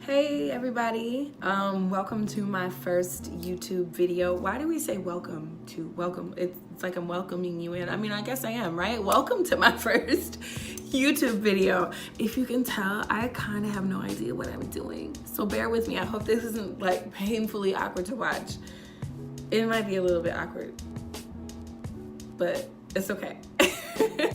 Hey everybody, welcome to my first YouTube video. Why do we say welcome? It's like I'm welcoming you in. I mean, I guess I am, right? Welcome to my first YouTube video. If you can tell, I kind of have no idea what I'm doing, so bear with me. I hope this isn't like painfully awkward to watch. It might be a little bit awkward, but it's okay.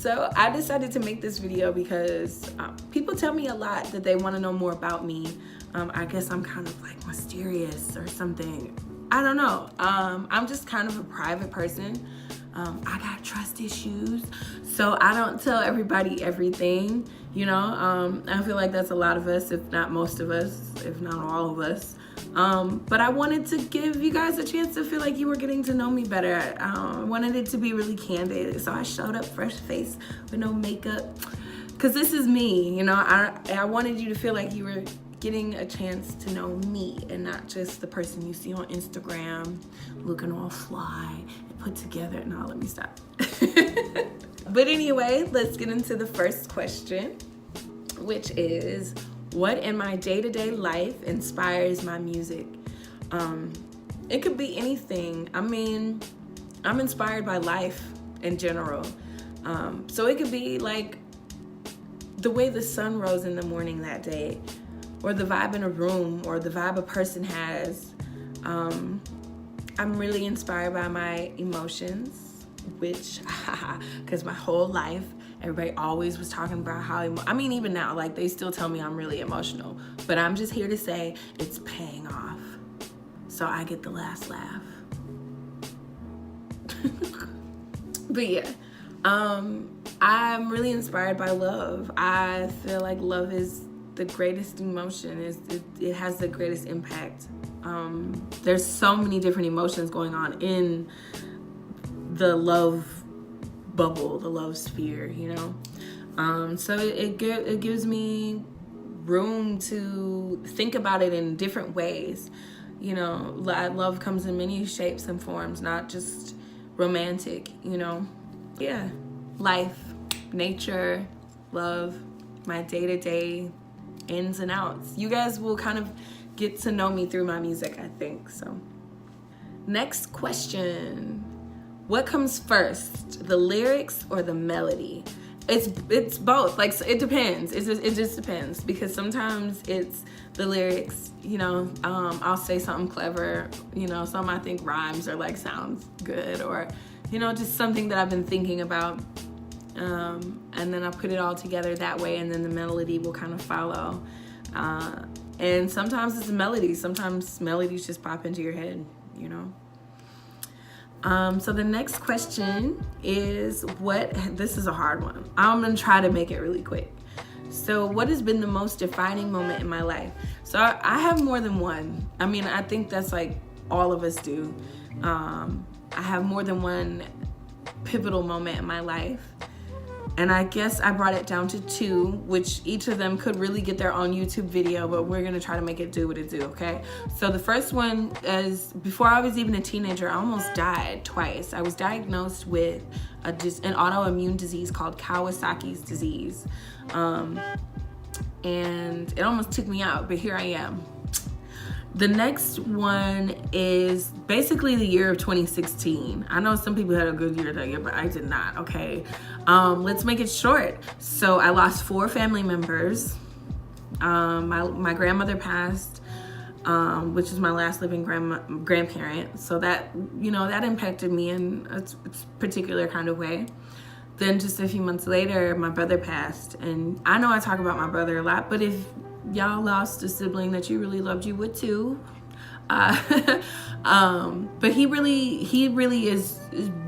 So I decided to make this video because people tell me a lot that they want to know more about me. I guess I'm kind of like mysterious or something. I don't know. I'm just kind of a private person. I got trust issues, so I don't tell everybody everything, you know. I feel like that's a lot of us, if not most of us, if not all of us. But I wanted to give you guys a chance to feel like you were getting to know me better. I wanted it to be really candid, so I showed up fresh face with no makeup, because this is me, you know. I wanted you to feel like you were getting a chance to know me and not just the person you see on Instagram looking all fly and put together. No, let me stop. But anyway, let's get into the first question, which is, what in my day-to-day life inspires my music? It could be anything. I mean, I'm inspired by life in general. So it could be like the way the sun rose in the morning that day, or the vibe in a room, or the vibe a person has. I'm really inspired by my emotions, which, because my whole life, everybody always was talking about how, I mean, even now, like, they still tell me I'm really emotional, but I'm just here to say it's paying off. So I get the last laugh. But yeah, I'm really inspired by love. I feel like love is the greatest emotion. It has the greatest impact. There's so many different emotions going on in the love bubble, the love sphere, you know. So it gives me room to think about it in different ways. You know, love comes in many shapes and forms, not just romantic, you know. Yeah, life, nature, love, my day-to-day ins and outs. You guys will kind of get to know me through my music, I think. So next question, what comes first, the lyrics or the melody? It's both. Like, so it depends. It just depends, because sometimes it's the lyrics, you know. I'll say something clever, you know, something I think rhymes or like sounds good, or, you know, just something that I've been thinking about. And then I put it all together that way, and then the melody will kind of follow. And sometimes it's a melody. Sometimes melodies just pop into your head, you know. So the next question is, this is a hard one. I'm gonna try to make it really quick. So what has been the most defining moment in my life? So I have more than one. I mean, I think that's like all of us do. I have more than one pivotal moment in my life. And I guess I brought it down to two, which each of them could really get their own YouTube video, but we're gonna try to make it do what it do, okay? So the first one is, before I was even a teenager, I almost died twice. I was diagnosed with an autoimmune disease called Kawasaki's disease. And it almost took me out, but here I am. The next one is basically the year of 2016. I know some people had a good year that year, but I did not, okay? Let's make it short. So I lost 4 family members. My grandmother passed, which is my last living grandparent. So that, you know, that impacted me in a particular kind of way. Then just a few months later, my brother passed. And I know I talk about my brother a lot, but if y'all lost a sibling that you really loved, you would too. But he really is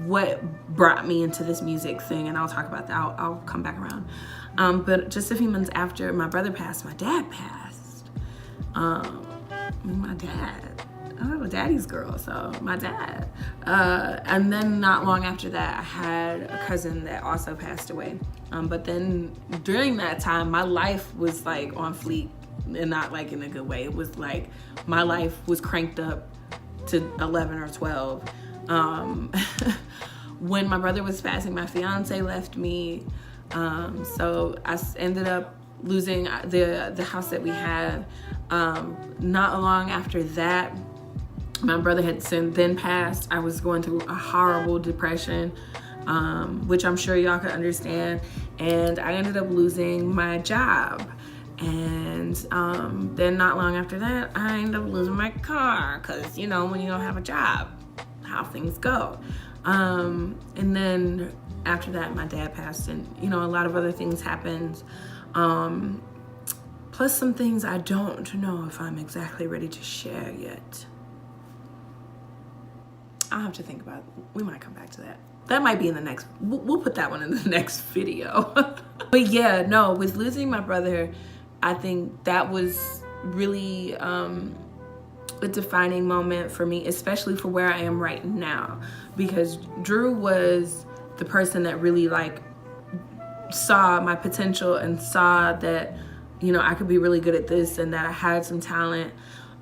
what brought me into this music thing, and I'll talk about that. I'll come back around. But just a few months after my brother passed, my dad passed. My dad, I'm a daddy's girl, so my dad. And then not long after that, I had a cousin that also passed away. But then during that time, my life was like on fleek, and not like in a good way. It was like my life was cranked up to 11 or 12. When my brother was passing, my fiance left me. So I ended up losing the house that we had. Not long after that, my brother had then passed. I was going through a horrible depression, which I'm sure y'all can understand. And I ended up losing my job. And then not long after that, I ended up losing my car, because, you know, when you don't have a job, how things go. And then after that, my dad passed, and, you know, a lot of other things happened. Plus some things I don't know if I'm exactly ready to share yet. I'll have to think about it. We might come back to that. That might be in the next, we'll put that one in the next video. But yeah, no, with losing my brother, I think that was really a defining moment for me, especially for where I am right now, because Drew was the person that really like saw my potential and saw that, you know, I could be really good at this and that I had some talent,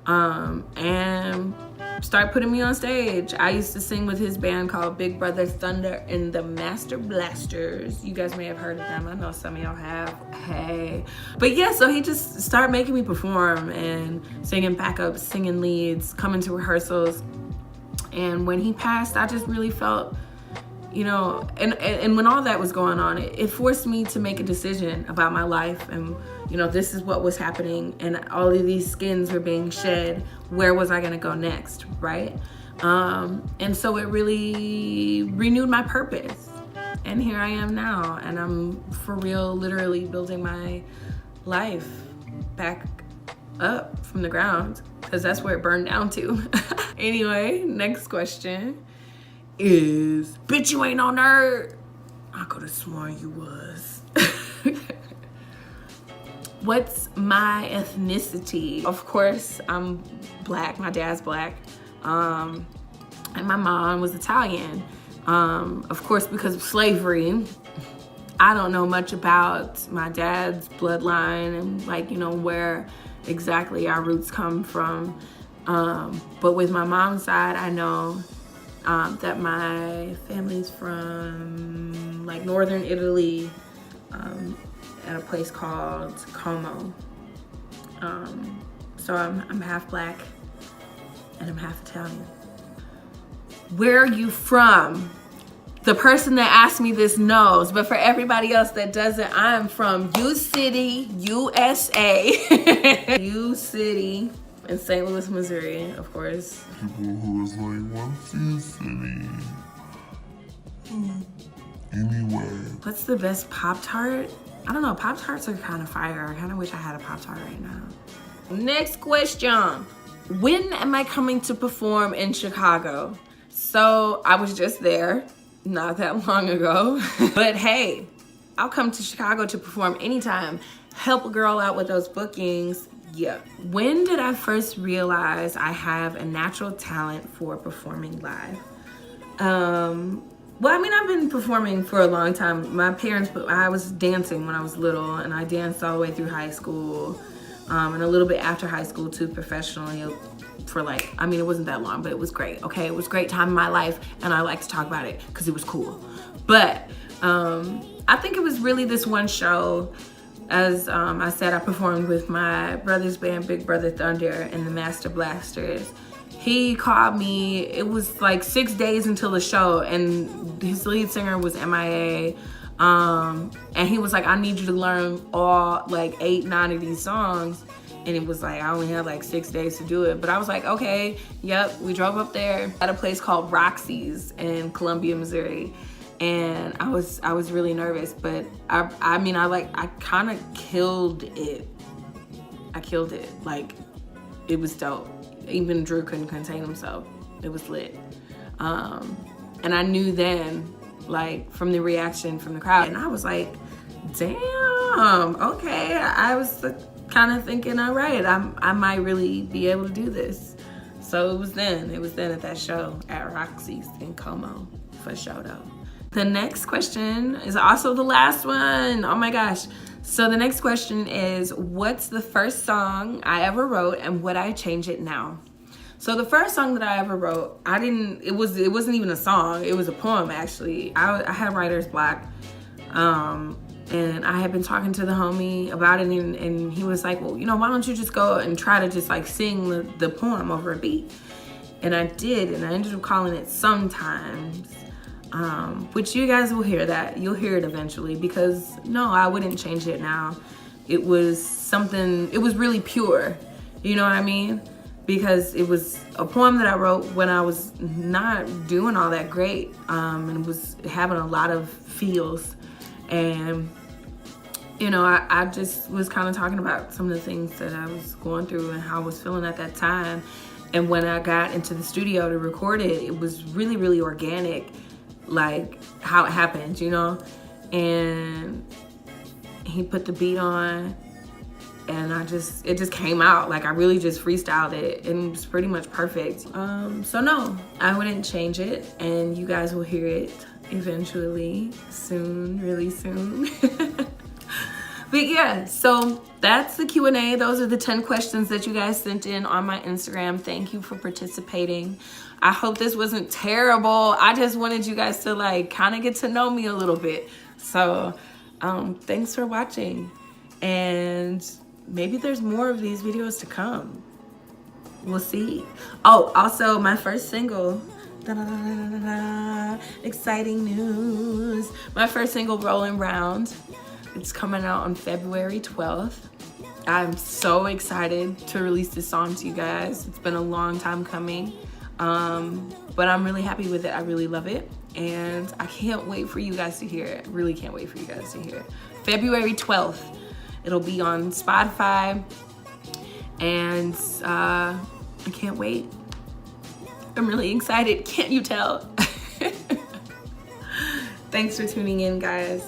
and started putting me on stage. I used to sing with his band called Big Brother Thunder and the Master Blasters. You guys may have heard of them. I know some of y'all have. Hey. But yeah, so he just started making me perform and singing backups, singing leads, coming to rehearsals. And when he passed, I just really felt, you know, and when all that was going on, it forced me to make a decision about my life. And, you know, this is what was happening, and all of these skins were being shed. Where was I gonna go next, right? And so it really renewed my purpose. And here I am now, and I'm for real, literally building my life back up from the ground, because that's where it burned down to. Anyway, next question is, bitch, you ain't no nerd. I could have sworn you was. What's my ethnicity? Of course, I'm Black. My dad's Black. And my mom was Italian. Of course, because of slavery. I don't know much about my dad's bloodline and, like, you know, where exactly our roots come from. But with my mom's side, I know that my family's from like northern Italy, at a place called Como. So I'm half Black and I'm half Italian. Where are you from? The person that asked me this knows, but for everybody else that doesn't, I am from U City, USA. U City in St. Louis, Missouri, of course. People who is like, what's U City? Anyway. What's the best Pop-Tart? I don't know, Pop-Tarts are kind of fire. I kind of wish I had a Pop-Tart right now. Next question. When am I coming to perform in Chicago? So I was just there not that long ago. But hey, I'll come to Chicago to perform anytime. Help a girl out with those bookings. Yeah. When did I first realize I have a natural talent for performing live? Well, I mean, I've been performing for a long time. My parents, I was dancing when I was little, and I danced all the way through high school, and a little bit after high school too, professionally, for like, I mean, it wasn't that long, but it was great, okay? It was a great time in my life, and I like to talk about it because it was cool. But I think it was really this one show. As I said, I performed with my brother's band, Big Brother Thunder and the Master Blasters. He called me, it was like 6 days until the show, and his lead singer was MIA. And he was like, I need you to learn all like 8, 9 of these songs. And it was like, I only had like 6 days to do it. But I was like, okay, yep. We drove up there at a place called Roxy's in Columbia, Missouri. And I was really nervous, but I kind of killed it. I killed it. Like, it was dope. Even Drew couldn't contain himself. It was lit. And I knew then, like, from the reaction from the crowd, and I was like, damn, okay. I was kind of thinking, all right, I might really be able to do this. So it was then at that show at Roxy's in Como, for sure though. The next question is also the last one. Oh my gosh. So the next question is, what's the first song I ever wrote and would I change it now? So the first song that I ever wrote, it wasn't even a song. It was a poem, actually. I had writer's block. And And I had been talking to the homie about it, and he was like, well, you know, why don't you just go and try to just like sing the poem over a beat? And I did, and I ended up calling it Sometimes, which you guys will hear that. You'll hear it eventually, because no, I wouldn't change it now. It was something, it was really pure, you know what I mean? Because it was a poem that I wrote when I was not doing all that great, and was having a lot of feels. And you know, I just was kind of talking about some of the things that I was going through and how I was feeling at that time. And when I got into the studio to record it, it was really, really organic, like how it happened, you know? And he put the beat on, and it just came out. Like I really just freestyled it, and it was pretty much perfect. So no, I wouldn't change it, and you guys will hear it eventually, soon, really soon. But yeah, so that's the Q&A. Those are the 10 questions that you guys sent in on my Instagram. Thank you for participating. I hope this wasn't terrible. I just wanted you guys to like kind of get to know me a little bit. So thanks for watching. And maybe there's more of these videos to come. We'll see. Oh, also my first single, exciting news. My first single, Rolling Round. It's coming out on February 12th. I'm so excited to release this song to you guys. It's been a long time coming, but I'm really happy with it. I really love it, and I can't wait for you guys to hear it. Really can't wait for you guys to hear it. February 12th. It'll be on Spotify, and I can't wait. I'm really excited. Can't you tell? Thanks for tuning in, guys.